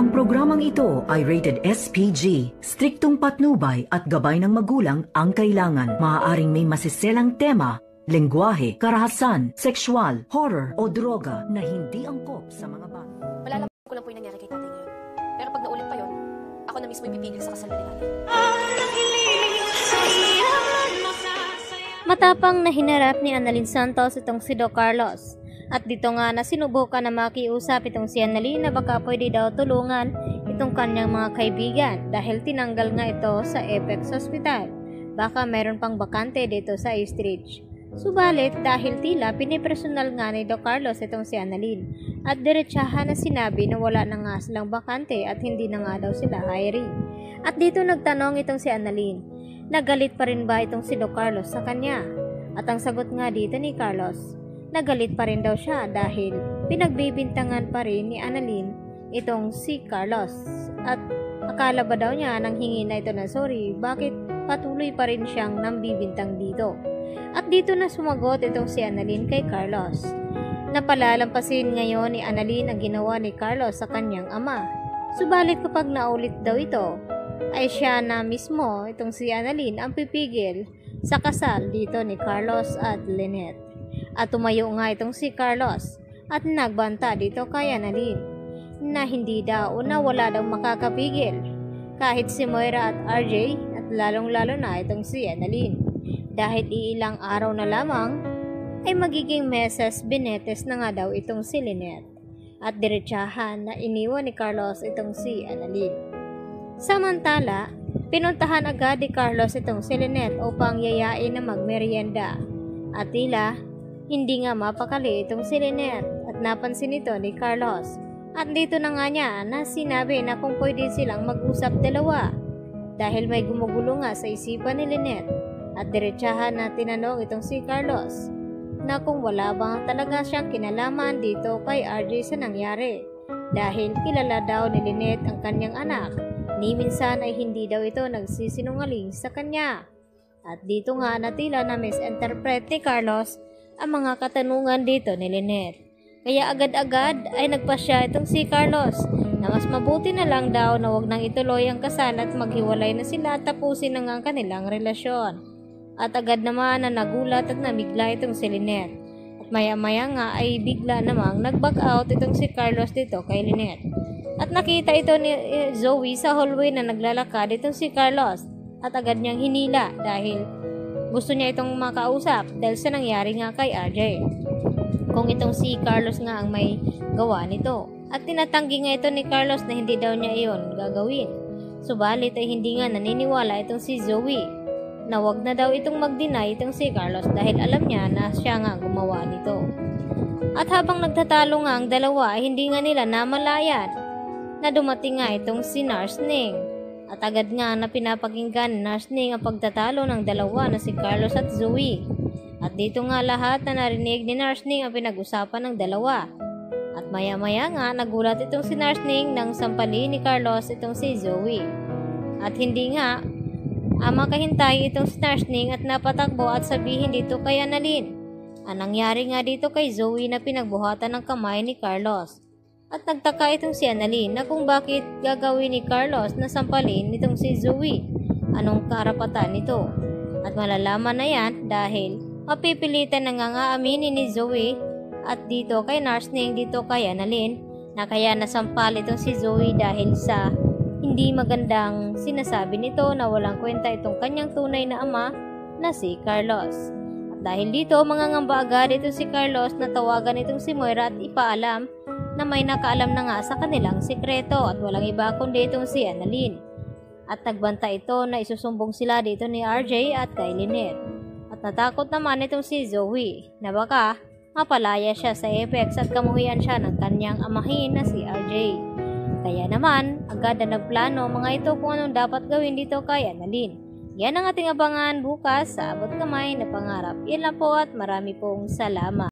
Ang programang ito ay rated SPG. Striktong patnubay at gabay ng magulang ang kailangan. Maaaring may masiselang tema, lengguwahe, karahasan, sexual, horror o droga na hindi angkop sa mga bata. Malalaman ko lang po yung nangyari kay tatay ngayon. Pero pag naulit pa yon, ako na mismo ipipigil sa kasal ni nanay. Matapang na hinarap ni Annalyn Santos itong si Doc Carlos. At dito nga na sinubukan na makiusap itong si Annalyn na baka pwede daw tulungan itong kanyang mga kaibigan dahil tinanggal nga ito sa Apex Hospital. Baka meron pang bakante dito sa Eastridge. Subalit dahil tila pinipersonal nga ni Doc Carlos itong si Annalyn at diretsahan na sinabi na wala na nga silang bakante at hindi na nga daw sila hiring. At dito nagtanong itong si Annalyn, nagalit pa rin ba itong si Doc Carlos sa kanya? At ang sagot nga dito ni Carlos, nagalit pa rin daw siya dahil pinagbibintangan pa rin ni Annalyn itong si Carlos. At akala ba daw niya nang hingi na ito na sorry, bakit patuloy pa rin siyang nambibintang dito? At dito na sumagot itong si Annalyn kay Carlos. Napalalampasin ngayon ni Annalyn ang ginawa ni Carlos sa kanyang ama. Subalit kapag naulit daw ito, ay siya na mismo itong si Annalyn ang pipigil sa kasal dito ni Carlos at Lynette. At tumayo nga itong si Carlos at nagbanta dito kay Annalyn na hindi daw o na wala daw makakapigil kahit si Moira at RJ at lalong-lalo na itong si Annalyn. Dahil iilang araw na lamang ay magiging Mrs. Benetes na nga daw itong si Lynette at diretsahan na iniwan ni Carlos itong si Annalyn. Samantala, pinuntahan agad ni Carlos itong si Lynette upang yayain na magmerienda at tila hindi nga mapakali itong si Lynette at napansin ito ni Carlos. At dito na nga niya na sinabi na kung pwede silang mag-usap dalawa dahil may gumugulo nga sa isipan ni Lynette. At diretsahan na tinanong itong si Carlos na kung wala bang talaga siyang kinalaman dito kay RJ sa nangyari dahil kilala daw ni Lynette ang kanyang anak. Ni minsan ay hindi daw ito nagsisinungaling sa kanya. At dito nga na tila na misinterpret ni Carlos ang mga katanungan dito ni Lynette. Kaya agad-agad ay nagpasya itong si Carlos na mas mabuti na lang daw na wag nang ituloy ang kasal at maghiwalay na sila at tapusin na nga ang kanilang relasyon. At agad naman na nagulat at namigla itong si Lynette. At maya-maya nga ay bigla namang nag-back out itong si Carlos dito kay Lynette. At nakita ito ni Zoe sa hallway na naglalakad itong si Carlos at agad niyang hinila dahil gusto niya itong makausap dahil sa nangyari nga kay RJ. Kung itong si Carlos nga ang may gawa nito. At tinatanggi nga ito ni Carlos na hindi daw niya iyon gagawin. Subalit ay hindi nga naniniwala itong si Zoe na wag na daw itong mag-deny itong si Carlos dahil alam niya na siya nga gumawa nito. At habang nagtatalo nga ang dalawa ay hindi nga nila namalayan na dumating nga itong si Narsning. At agad nga na pinapakinggan ni Narsning ang pagtatalo ng dalawa na si Carlos at Zoe. At dito nga lahat na narinig ni Narsning ang pinag-usapan ng dalawa. At maya-maya nga nagulat itong si Narsning nang sampalin ni Carlos itong si Zoe. At hindi nga makahintay itong si Narsning at napatakbo at sabihin dito kay Annalyn. Ang nangyari nga dito kay Zoe na pinagbuhatan ng kamay ni Carlos. At nagtaka itong si Annalyn na kung bakit gagawin ni Carlos na sampalin nitong si Zoe. Anong karapatan nito? At malalaman na yan dahil mapipilitan na nga aminin ni Zoe at dito kay Narsning dito kay Annalyn na kaya nasampal itong si Zoe dahil sa hindi magandang sinasabi nito na walang kwenta itong kanyang tunay na ama na si Carlos. At dahil dito mangangamba agad itong si Carlos na tawagan itong si Moira at ipaalam na may nakaalam na nga sa kanilang sikreto at walang iba kundi itong si Annalyn. At nagbanta ito na isusumbong sila dito ni RJ at kay Lynette. At natakot naman itong si Zoe na baka mapalaya siya sa Apex at kamuhian siya ng kanyang amahin na si RJ. Kaya naman, agad na nagplano mga ito kung anong dapat gawin dito kay Annalyn. Yan ang ating abangan bukas sa Abot Kamay na Pangarap. Yan lang po at marami pong salamat.